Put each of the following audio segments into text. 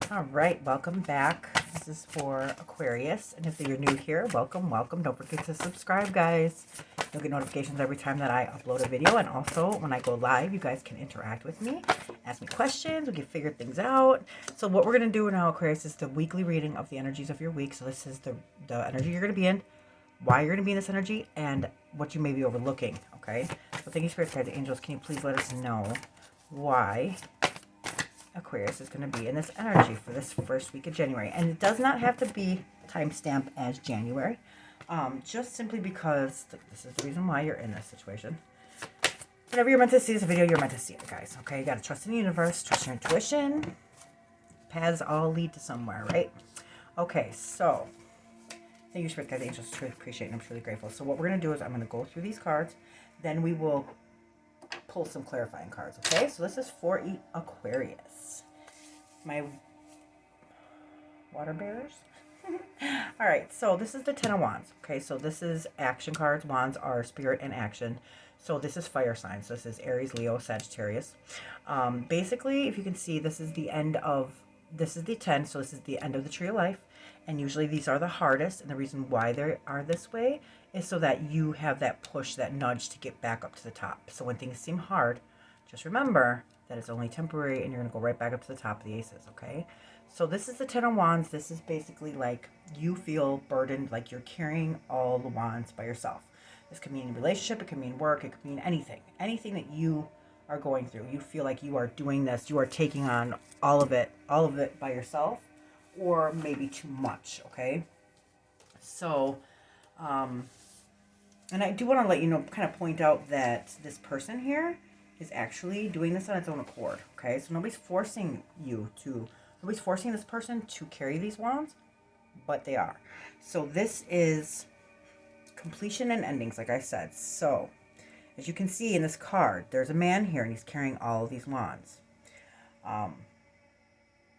All right, welcome back. This is for Aquarius, and if you're new here, welcome. Don't forget to subscribe, guys. You'll get notifications every time that I upload a video, and also when I go live, you guys can interact with me, ask me questions, we can figure things out. So what we're going to do now, Aquarius, is the weekly reading of the energies of your week. So this is the energy you're going to be in, why you're going to be in this energy, and what you may be overlooking, okay? So thank you, Spirit Guides, Angels. Can you please let us know why Aquarius is going to be in this energy for this first week of January? And it does not have to be timestamped as January, just simply because this is the reason why you're in this situation. Whenever you're meant to see this video, you're meant to see it, guys. Okay, you got to trust in the universe, trust your intuition. Paths all lead to somewhere, right? Okay, so thank you, Spirit Guides, Angels. Truly appreciate it. I'm truly grateful. So what we're going to do is I'm going to go through these cards, then we will pull some clarifying cards, okay? So this is for Aquarius. My water bearers. All right, so this is the Ten of Wands, okay? So this is action cards. Wands are spirit and action. So this is fire signs. This is Aries, Leo, Sagittarius. Basically, if you can see, this is the 10, so this is the end of the tree of life. And usually these are the hardest, and the reason why they are this way is so that you have that push, that nudge to get back up to the top. So when things seem hard, just remember that it's only temporary, and you're going to go right back up to the top of the aces, okay? So this is the Ten of Wands. This is basically like you feel burdened, like you're carrying all the wands by yourself. This could mean relationship, it could mean work, it could mean anything. Anything that you are going through, you feel like you are doing this, you are taking on all of it by yourself, or maybe too much, okay? So, and I do want to let you know, kind of point out that this person here is actually doing this on its own accord, okay? So nobody's forcing this person to carry these wands, but they are. So this is completion and endings, like I said. So, as you can see in this card, there's a man here, and he's carrying all of these wands.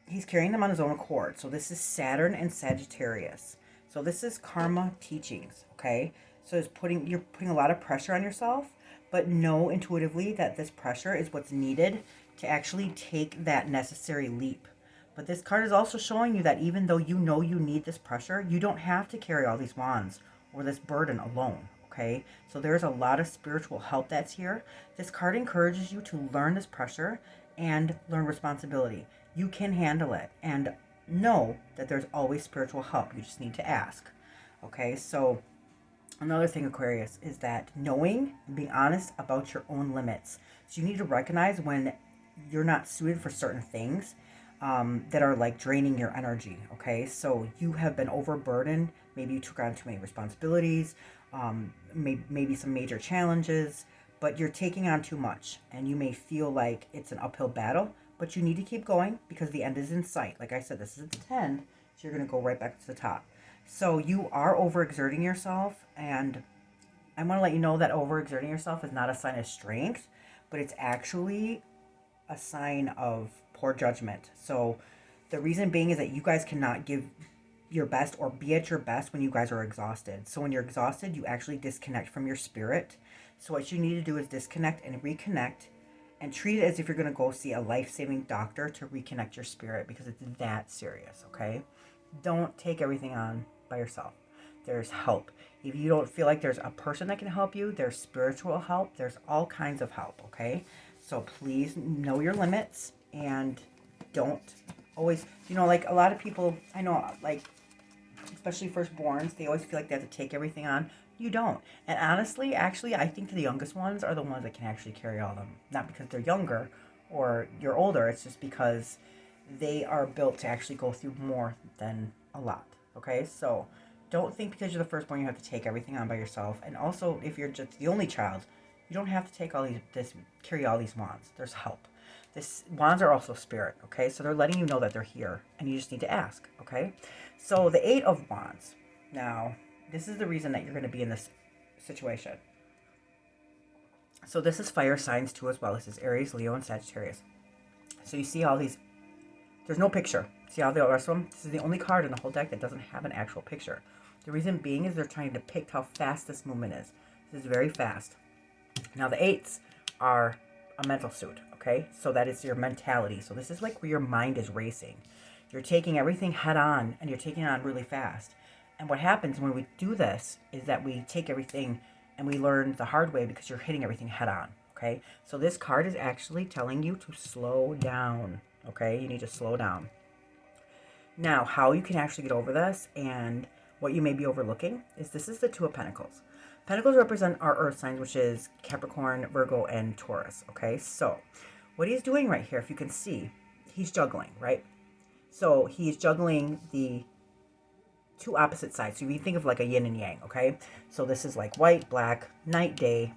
He's carrying them on his own accord. So this is Saturn and Sagittarius. So this is karma teachings, okay? So you're putting a lot of pressure on yourself, but know intuitively that this pressure is what's needed to actually take that necessary leap. But this card is also showing you that even though you know you need this pressure, you don't have to carry all these wands or this burden alone, okay? So there's a lot of spiritual help that's here. This card encourages you to learn this pressure and learn responsibility. You can handle it, and know that there's always spiritual help. You just need to ask, okay? So another thing, Aquarius, is that knowing and being honest about your own limits. So you need to recognize when you're not suited for certain things that are like draining your energy, okay? So you have been overburdened. Maybe you took on too many responsibilities, maybe some major challenges, but you're taking on too much, and you may feel like it's an uphill battle, but you need to keep going because the end is in sight. Like I said, this is the 10, so you're going to go right back to the top. So you are overexerting yourself, and I want to let you know that overexerting yourself is not a sign of strength, but it's actually a sign of poor judgment. So the reason being is that you guys cannot give your best or be at your best when you guys are exhausted. So when you're exhausted, you actually disconnect from your spirit. So what you need to do is disconnect and reconnect, and treat it as if you're going to go see a life-saving doctor to reconnect your spirit, because it's that serious, okay? Don't take everything on by yourself. There's help. If you don't feel like there's a person that can help you, there's spiritual help. There's all kinds of help, okay? So please know your limits, and don't always, like a lot of people, I know, like, especially firstborns, they always feel like they have to take everything on. You don't. And honestly, actually, I think the youngest ones are the ones that can actually carry all of them. Not because they're younger or you're older. It's just because they are built to actually go through more than a lot. Okay? So don't think because you're the firstborn you have to take everything on by yourself. And also, if you're just the only child, you don't have to take carry all these wands. There's help. Wands are also spirit. Okay? So they're letting you know that they're here. And you just need to ask. Okay? So the 8 of Wands. Now, this is the reason that you're going to be in this situation. So this is fire signs too as well. This is Aries, Leo, and Sagittarius. So you see all these, there's no picture. See all the rest of them? This is the only card in the whole deck that doesn't have an actual picture. The reason being is they're trying to depict how fast this movement is. This is very fast. Now the 8s are a mental suit, okay? So that is your mentality. So this is like where your mind is racing. You're taking everything head on, and you're taking it on really fast. And what happens when we do this is that we take everything and we learn the hard way because you're hitting everything head on, okay? So this card is actually telling you to slow down, okay? You need to slow down. Now, how you can actually get over this and what you may be overlooking is this is the Two of Pentacles. Pentacles represent our earth signs, which is Capricorn, Virgo, and Taurus, okay? So what he's doing right here, if you can see, he's juggling, right? So he's juggling the two opposite sides. So if you think of like a yin and yang, okay? So this is like white, black, night, day,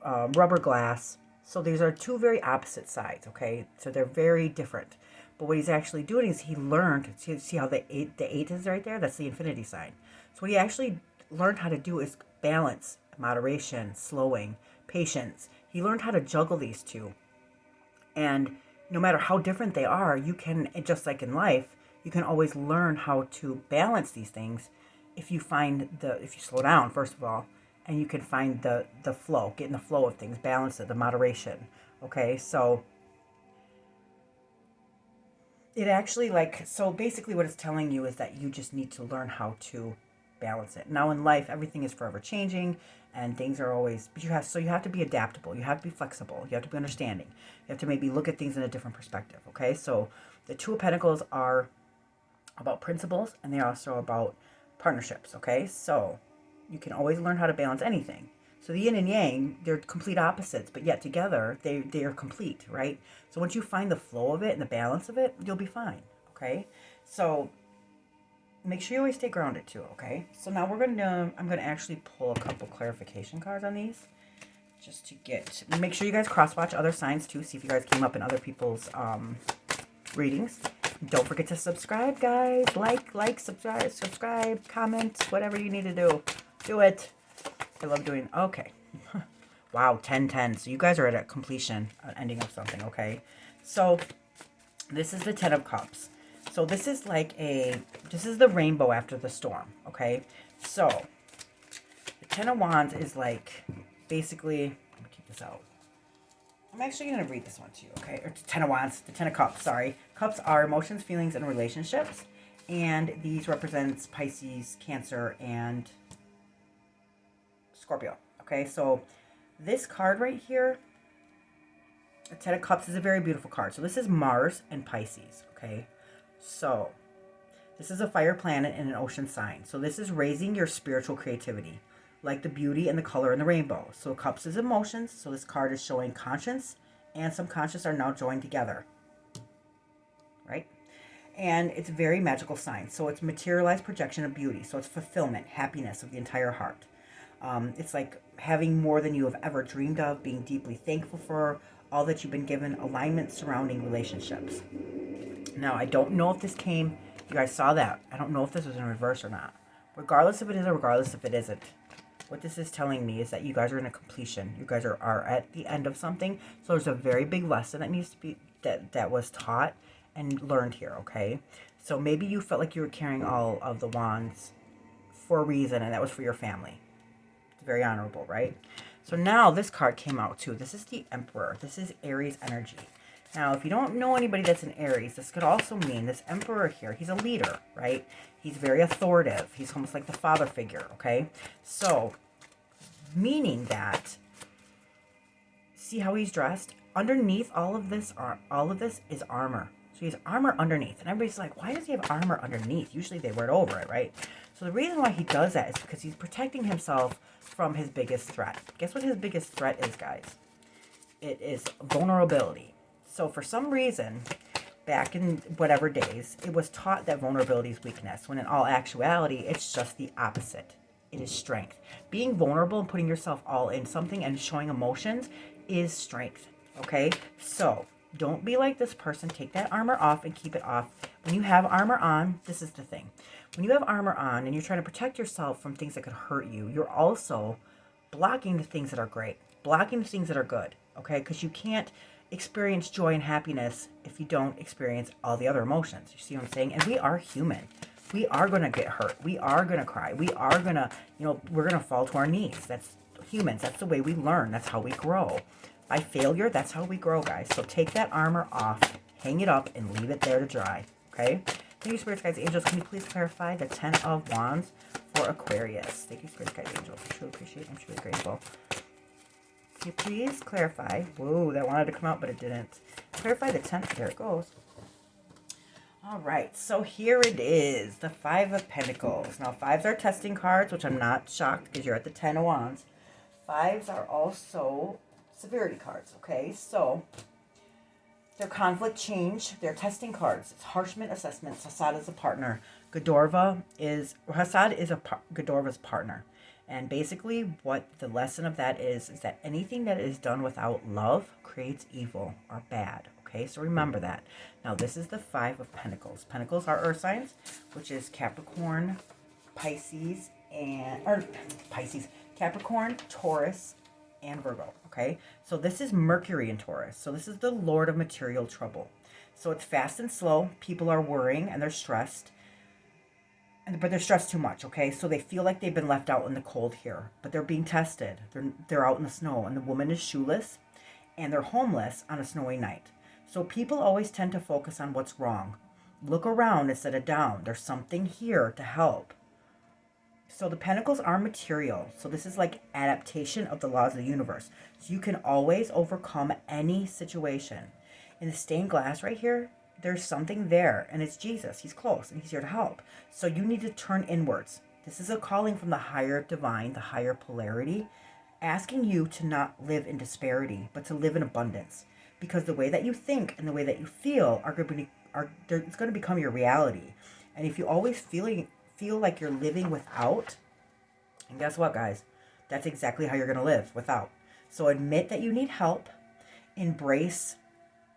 rubber glass. So these are two very opposite sides, okay? So they're very different. But what he's actually doing is he learned, see how the eight is right there? That's the infinity sign. So what he actually learned how to do is balance, moderation, slowing, patience. He learned how to juggle these two. And no matter how different they are, you can, just like in life, you can always learn how to balance these things if you slow down, first of all, and you can find the flow, get in the flow of things, balance it, the moderation. Okay, so it actually so basically what it's telling you is that you just need to learn how to balance it. Now in life, everything is forever changing and things are always, but you have to be adaptable. You have to be flexible. You have to be understanding. You have to maybe look at things in a different perspective. Okay, so the Two of Pentacles are about principles and they're also about partnerships. Okay, so you can always learn how to balance anything. So the yin and yang, they're complete opposites, but yet together they are complete, right? So once you find the flow of it and the balance of it, you'll be fine. Okay, so make sure you always stay grounded too. Okay, so now I'm gonna actually pull a couple clarification cards on these, just to make sure you guys cross watch other signs too. See if you guys came up in other people's readings. Don't forget to subscribe, guys. Like, subscribe, comment, whatever you need to do it. I love doing. Okay. Wow, 10-10. So you guys are at a completion, an ending of something. Okay, so this is the Ten of Cups. So this is the rainbow after the storm. Okay, so the Ten of Wands is like basically, let me keep this out. I'm actually going to read this one to you, okay? Or Ten of Wands, the Ten of Cups, sorry. Cups are emotions, feelings, and relationships. And these represents Pisces, Cancer, and Scorpio, okay? So this card right here, the Ten of Cups, is a very beautiful card. So this is Mars and Pisces, okay? So this is a fire planet and an ocean sign. So this is raising your spiritual creativity, like the beauty and the color in the rainbow. So Cups is emotions. So this card is showing conscious and subconscious are now joined together, right? And it's a very magical sign. So it's materialized projection of beauty. So it's fulfillment, happiness of the entire heart. It's like having more than you have ever dreamed of, being deeply thankful for all that you've been given, alignment surrounding relationships. Now, I don't know if this came, you guys saw that. I don't know if this was in reverse or not. Regardless if it is or regardless if it isn't, what this is telling me is that you guys are in a completion. You guys are at the end of something. So there's a very big lesson that needs to be, that was taught and learned here, okay? So maybe you felt like you were carrying all of the wands for a reason, and that was for your family. It's very honorable, right? So now this card came out too. This is the Emperor. This is Aries energy. Now, if you don't know anybody that's an Aries, this could also mean this Emperor here, he's a leader, right? He's very authoritative. He's almost like the father figure, okay? So, meaning that, see how he's dressed? Underneath all of this is armor. So he has armor underneath. And everybody's like, why does he have armor underneath? Usually they wear it over it, right? So the reason why he does that is because he's protecting himself from his biggest threat. Guess what his biggest threat is, guys? It is vulnerability. So for some reason, back in whatever days, it was taught that vulnerability is weakness, when in all actuality, it's just the opposite. It is strength. Being vulnerable and putting yourself all in something and showing emotions is strength, okay? So don't be like this person. Take that armor off and keep it off. When you have armor on, this is the thing. When you have armor on and you're trying to protect yourself from things that could hurt you, you're also blocking the things that are great, blocking the things that are good, okay? Because you can't experience joy and happiness if you don't experience all the other emotions. You see what I'm saying? And we are human. We are going to get hurt. We are going to cry. We are going to, we're going to fall to our knees. That's humans. That's the way we learn. That's how we grow. By failure, that's how we grow, guys. So take that armor off, hang it up, and leave it there to dry. okay? Thank you, Spirit Guides, Angels. Can you please clarify the 10 of Wands for Aquarius? Thank you, Spirit Guides, Angels. I truly appreciate it. I'm truly grateful. Can you please clarify? Whoa, that wanted to come out, but it didn't. Clarify the 10. There it goes. All right, so here it is, the 5 of Pentacles. Now, 5s are testing cards, which I'm not shocked because you're at the 10 of Wands. 5s are also severity cards, okay? So, they're conflict change. They're testing cards. It's harshment assessments. Hassad is a partner. Hassad is Godorva's partner. And basically what the lesson of that is that anything that is done without love creates evil or bad. Okay, so remember that. Now this is the 5 of Pentacles. Pentacles are earth signs, which is Capricorn, Capricorn, Taurus, and Virgo. Okay, so this is Mercury in Taurus. So this is the Lord of material trouble. So it's fast and slow. People are worrying and they're stressed. But they're stressed too much, okay? So they feel like they've been left out in the cold here. But they're being tested. They're out in the snow. And the woman is shoeless. And they're homeless on a snowy night. So people always tend to focus on what's wrong. Look around instead of down. There's something here to help. So the Pentacles are material. So this is like adaptation of the laws of the universe. So you can always overcome any situation. In the stained glass right here, there's something there, and it's Jesus. He's close, and he's here to help. So you need to turn inwards. This is a calling from the higher divine, the higher polarity, asking you to not live in disparity, but to live in abundance. Because the way that you think and the way that you feel it's going to become your reality. And if you always feel like you're living without, and guess what, guys? That's exactly how you're going to live, without. So admit that you need help. Embrace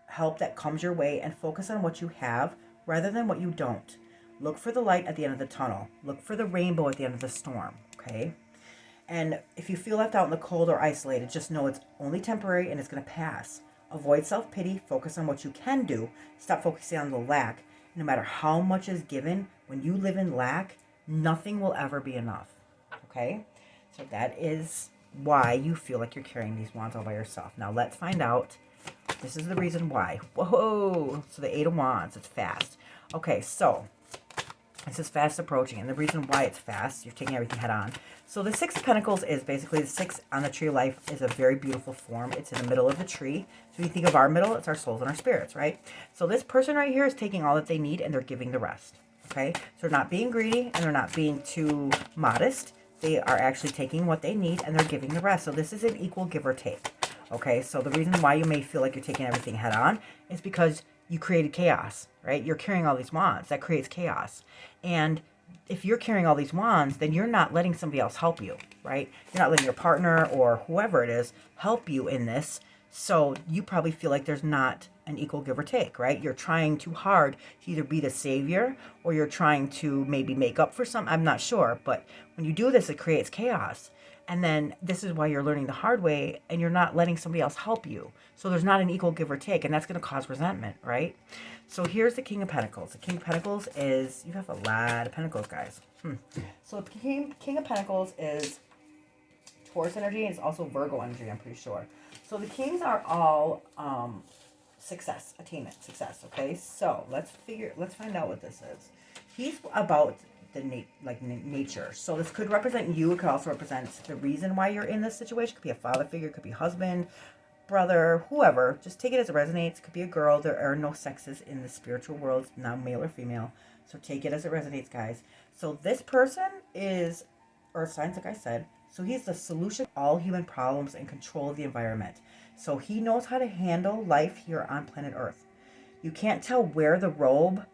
help that comes your way and focus on what you have rather than what you don't. Look for the light at the end of the tunnel. Look for the rainbow at the end of the storm, okay? And if you feel left out in the cold or isolated, just know it's only temporary and it's going to pass. Avoid self-pity. Focus on what you can do. Stop focusing on the lack. No matter how much is given, when you live in lack, nothing will ever be enough, okay? So that is why you feel like you're carrying these wands all by yourself. Now let's find out. This is the reason why. Whoa! So the 8 of Wands, it's fast. Okay, so this is fast approaching. And the reason why it's fast, you're taking everything head on. So the 6 of Pentacles is basically the 6 on the tree of life is a very beautiful form. It's in the middle of the tree. So when you think of our middle, it's our souls and our spirits, right? So this person right here is taking all that they need and they're giving the rest. Okay? So they're not being greedy and they're not being too modest. They are actually taking what they need and they're giving the rest. So this is an equal give or take. Okay, so the reason why you may feel like you're taking everything head on is because you created chaos, right? You're carrying all these wands. That creates chaos. And if you're carrying all these wands, then you're not letting somebody else help you, right? You're not letting your partner or whoever it is help you in this. So you probably feel like there's not an equal give or take, right? You're trying too hard to either be the savior or you're trying to maybe make up for something. I'm not sure. But when you do this, it creates chaos. And then this is why you're learning the hard way and you're not letting somebody else help you. So there's not an equal give or take, and that's going to cause resentment, right? So here's the King of Pentacles. The King of Pentacles is, you have a lot of Pentacles, guys. So the King of Pentacles is Taurus energy and it's also Virgo energy, I'm pretty sure. So the Kings are all success, attainment, success, okay? So let's find out what this is. He's about the nature. So this could represent you. It could also represent the reason why you're in this situation. It could be a father figure. It could be husband, brother, whoever. Just take it as it resonates. It could be a girl. There are no sexes in the spiritual world, not male or female. So take it as it resonates, guys. So this person is earth signs, like I said. So he's the solution to all human problems and control of the environment. So he knows how to handle life here on planet Earth. You can't tell where the robe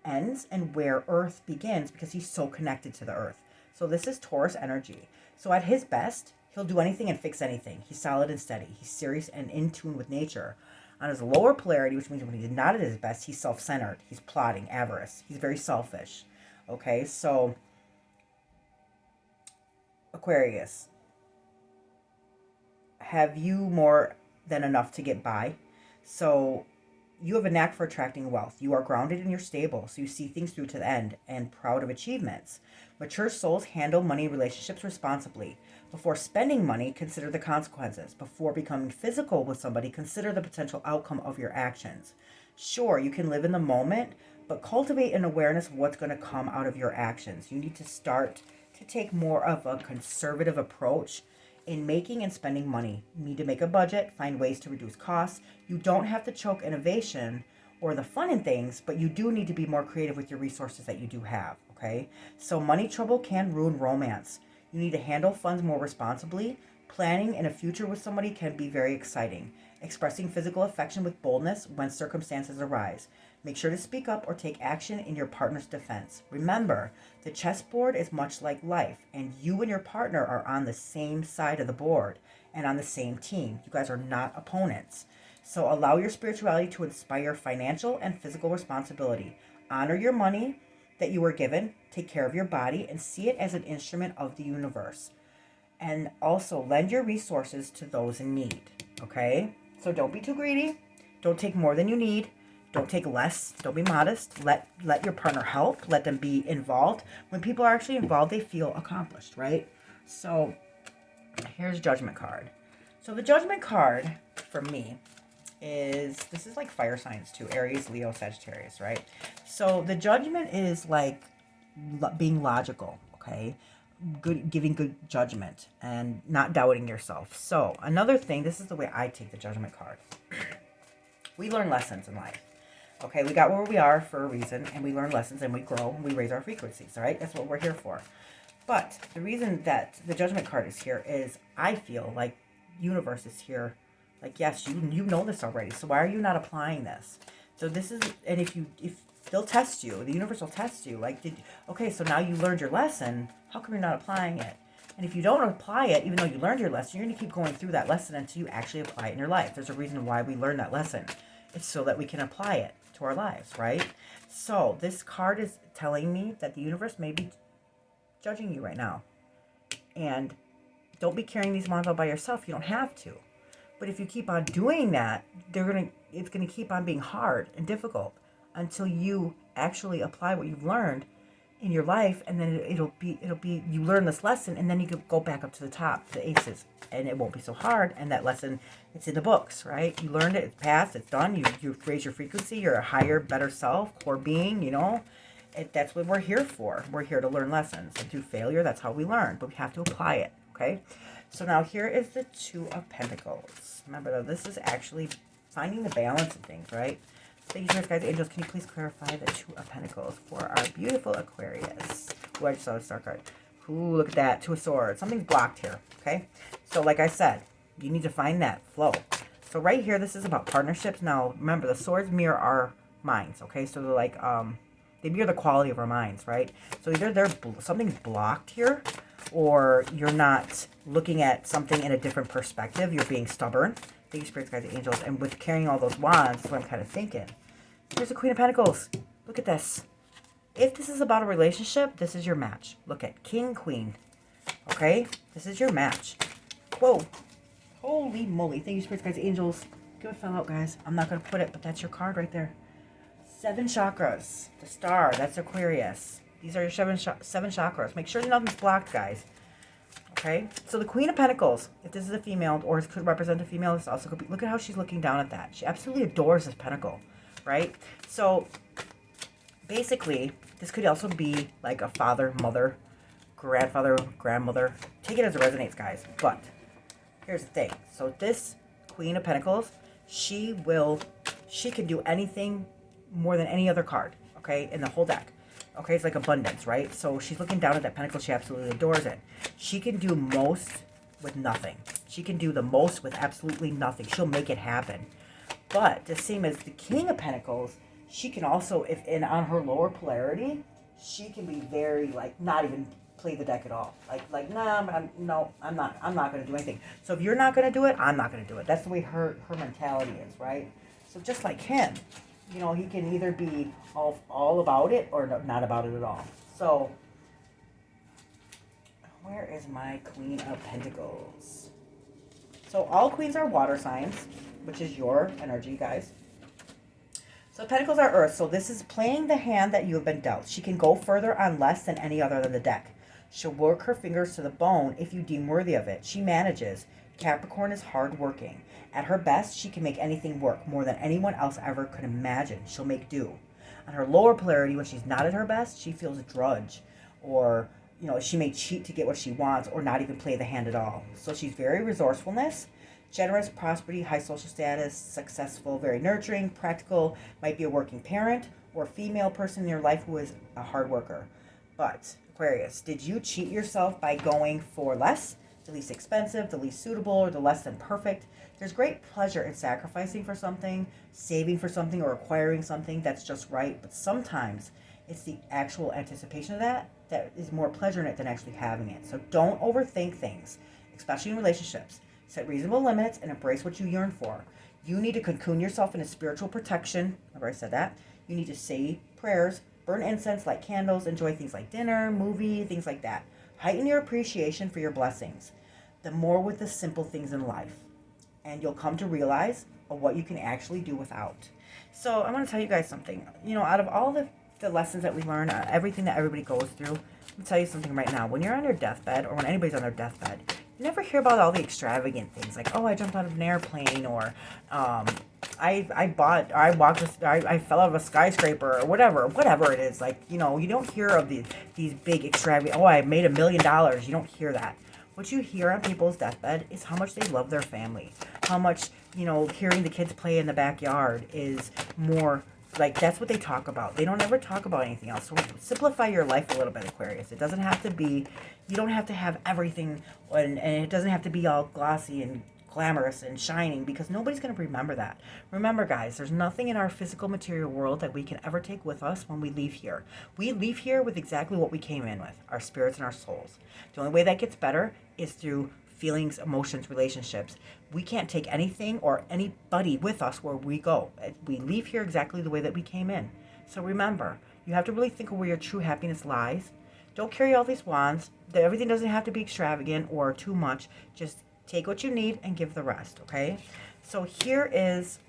ends and where Earth begins because he's so connected to the Earth. So this is Taurus energy. So at his best, he'll do anything and fix anything. He's solid and steady. He's serious and in tune with nature. On his lower polarity, which means when he's not at his best, he's self-centered. He's plotting, avarice. He's very selfish. Okay, so Aquarius, have you more than enough to get by? So you have a knack for attracting wealth. You are grounded and you're stable, so you see things through to the end and proud of achievements. Mature souls handle money relationships responsibly. Before spending money, consider the consequences. Before becoming physical with somebody, consider the potential outcome of your actions. Sure, you can live in the moment, but cultivate an awareness of what's going to come out of your actions. You need to start to take more of a conservative approach in making and spending money. You need to make a budget, find ways to reduce costs. You don't have to choke innovation or the fun in things, but you do need to be more creative with your resources that you do have, okay? So money trouble can ruin romance. You need to handle funds more responsibly. Planning in a future with somebody can be very exciting. Expressing physical affection with boldness when circumstances arise. Make sure to speak up or take action in your partner's defense. Remember, the chessboard is much like life, and you and your partner are on the same side of the board and on the same team. You guys are not opponents. So allow your spirituality to inspire financial and physical responsibility. Honor your money that you were given. Take care of your body and see it as an instrument of the universe. And also lend your resources to those in need, okay? So don't be too greedy. Don't take more than you need. Don't take less. Don't be modest. Let your partner help. Let them be involved. When people are actually involved, they feel accomplished, right? So here's Judgment card. So the Judgment card for me is, this is like fire signs too. Aries, Leo, Sagittarius, right? So the Judgment is like being logical, okay? Giving good judgment and not doubting yourself. So another thing, this is the way I take the Judgment card. We learn lessons in life. Okay, we got where we are for a reason, and we learn lessons, and we grow, and we raise our frequencies, all right? That's what we're here for. But the reason that the Judgment card is here is I feel like universe is here. Like, yes, you know this already, so why are you not applying this? So this is, and if they'll test you, the universe will test you. Like, okay, so now you learned your lesson, how come you're not applying it? And if you don't apply it, even though you learned your lesson, you're going to keep going through that lesson until you actually apply it in your life. There's a reason why we learn that lesson. It's so that we can apply it to our lives, right? So this card is telling me that the universe may be judging you right now. And don't be carrying these wands all by yourself. You don't have to. But if you keep on doing that, it's going to keep on being hard and difficult until you actually apply what you've learned in your life, and then it'll be you learn this lesson, and then you can go back up to the top, the aces, and it won't be so hard. And that lesson, it's in the books, right? You learned it, it's passed, it's done. You raise your frequency, you're a higher, better self, core being. That's what we're here for. We're here to learn lessons, and through failure, that's how we learn. But we have to apply it. Okay. So now here is the Two of Pentacles. Remember though, this is actually finding the balance in things, right? Thank you, guys. Angels, can you please clarify the Two of Pentacles for our beautiful Aquarius? Ooh, I just saw the star card. Ooh, look at that. Two of Swords. Something's blocked here, okay? So like I said, you need to find that flow. So right here, this is about partnerships. Now, remember, the swords mirror our minds, okay? So they're like, they mirror the quality of our minds, right? So either something's blocked here, or you're not looking at something in a different perspective. You're being stubborn. Thank you, spirits, guides, and angels. And with carrying all those wands, that's what I'm kind of thinking. Here's the Queen of Pentacles. Look at this. If this is about a relationship, this is your match. Look at King, Queen. Okay? This is your match. Whoa. Holy moly. Thank you, spirits, guides, and angels. Give it a fell out, guys. I'm not going to put it, but that's your card right there. 7 chakras. The star. That's Aquarius. These are your seven chakras. Make sure nothing's blocked, guys. Okay, so the Queen of Pentacles, if this is a female, or it could represent a female, this also could be, look at how she's looking down at that. She absolutely adores this pentacle, right? So basically, this could also be like a father, mother, grandfather, grandmother. Take it as it resonates, guys. But here's the thing. So this Queen of Pentacles, she can do anything more than any other card, okay, in the whole deck. Okay, it's like abundance, right? So she's looking down at that pentacle. She absolutely adores it. She can do most with nothing. She can do the most with absolutely nothing. She'll make it happen. But the same as the King of Pentacles, she can also, on her lower polarity, she can be very like not even play the deck at all. Like nah, I'm not going to do anything. So if you're not going to do it, I'm not going to do it. That's the way her mentality is, right? So just like him. He can either be all about it or not about it at all. So, where is my Queen of Pentacles? So, all queens are water signs, which is your energy, guys. So, Pentacles are earth. So, this is playing the hand that you have been dealt. She can go further on less than any other than the deck. She'll work her fingers to the bone if you deem worthy of it. She manages. Capricorn is hardworking. At her best, she can make anything work more than anyone else ever could imagine. She'll make do. On her lower polarity, when she's not at her best, she feels a drudge, or she may cheat to get what she wants, or not even play the hand at all. So she's very resourcefulness, generous, prosperity, high social status, successful, very nurturing, practical, might be a working parent, or a female person in your life who is a hard worker. But Aquarius, did you cheat yourself by going for less, the least expensive, the least suitable, or the less than perfect? There's great pleasure in sacrificing for something, saving for something, or acquiring something that's just right. But sometimes it's the actual anticipation of that is more pleasure in it than actually having it. So don't overthink things, especially in relationships. Set reasonable limits and embrace what you yearn for. You need to cocoon yourself in a spiritual protection. Remember I said that? You need to say prayers, burn incense, light candles, enjoy things like dinner, movie, things like that. Heighten your appreciation for your blessings. The more with the simple things in life. And you'll come to realize what you can actually do without. So I want to tell you guys something. Out of all the lessons that we learn, everything that everybody goes through, I'm going to tell you something right now. When you're on your deathbed, or when anybody's on their deathbed, you never hear about all the extravagant things like, oh, I jumped out of an airplane, or I fell out of a skyscraper, or whatever it is. Like, you don't hear of these big extravagant, oh, I made $1 million. You don't hear that. What you hear on people's deathbed is how much they love their family. How much, hearing the kids play in the backyard is more, like, that's what they talk about. They don't ever talk about anything else. So simplify your life a little bit, Aquarius. It doesn't have to be, you don't have to have everything, and it doesn't have to be all glossy and glamorous and shining, because nobody's going to remember that. Remember, guys, there's nothing in our physical material world that we can ever take with us when we leave here. We leave here with exactly what we came in with, our spirits and our souls. The only way that gets better is through feelings, emotions, relationships. We can't take anything or anybody with us where we go. We leave here exactly the way that we came in. So remember, you have to really think of where your true happiness lies. Don't carry all these wands. Everything doesn't have to be extravagant or too much. Just take what you need and give the rest, okay? So here is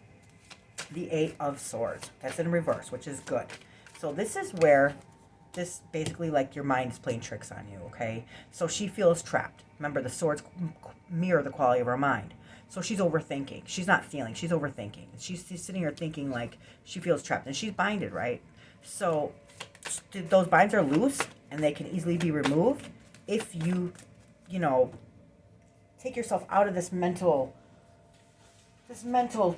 the 8 of Swords. That's in reverse, which is good. So this is where this basically, like, your mind is playing tricks on you, okay? So she feels trapped. Remember, the swords mirror the quality of our mind. So she's overthinking. She's not feeling. She's overthinking. She's sitting here thinking like she feels trapped. And she's binded, right? So those binds are loose and they can easily be removed if you, take yourself out of this mental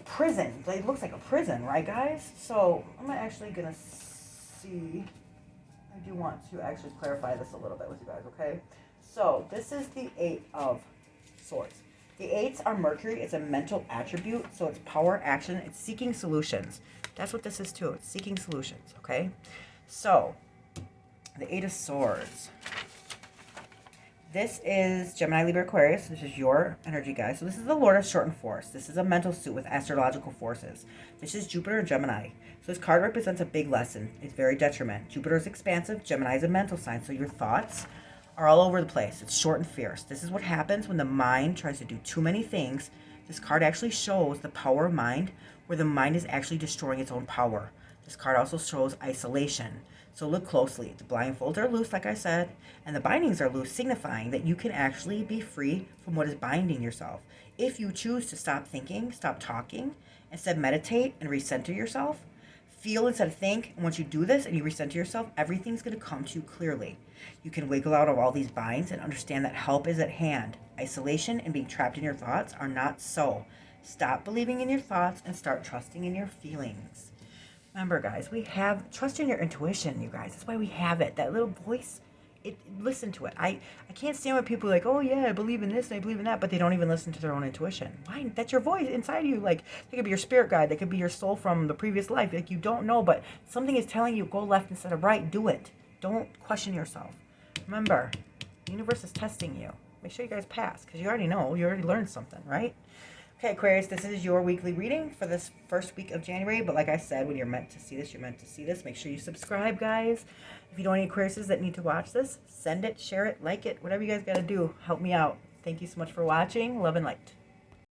prison. It looks like a prison, right, guys? So I'm actually going to see. I do want to actually clarify this a little bit with you guys, okay? So this is the 8 of Swords. The 8s are Mercury. It's a mental attribute, so it's power, action. It's seeking solutions. That's what this is too. It's seeking solutions, okay? So the 8 of Swords. This is Gemini, Libra, Aquarius. This is your energy, guys. So this is the Lord of Shortened Force. This is a mental suit with astrological forces. This is Jupiter and Gemini. So this card represents a big lesson. It's very detriment. Jupiter is expansive. Gemini is a mental sign. So your thoughts are all over the place. It's short and fierce. This is what happens when the mind tries to do too many things. This card actually shows the power of mind, where the mind is actually destroying its own power. This card also shows isolation. So look closely. The blindfolds are loose, like I said, and the bindings are loose, signifying that you can actually be free from what is binding yourself. If you choose to stop thinking, stop talking, instead meditate and recenter yourself, feel instead of think, and once you do this and you recenter yourself, everything's going to come to you clearly. You can wiggle out of all these binds and understand that help is at hand. Isolation and being trapped in your thoughts are not so. Stop believing in your thoughts and start trusting in your feelings. Remember, guys, trust in your intuition, you guys. That's why we have it. That little voice, listen to it. I can't stand when people are like, oh, yeah, I believe in this and I believe in that, but they don't even listen to their own intuition. Why? That's your voice inside you. Like, they could be your spirit guide. They could be your soul from the previous life. Like, you don't know, but something is telling you, go left instead of right. Do it. Don't question yourself. Remember, the universe is testing you. Make sure you guys pass, because you already know. You already learned something, right? Okay, Aquarius, this is your weekly reading for this first week of January. But like I said, when you're meant to see this, you're meant to see this. Make sure you subscribe, guys. If you know any Aquariuses that need to watch this, send it, share it, like it, whatever you guys got to do. Help me out. Thank you so much for watching. Love and light.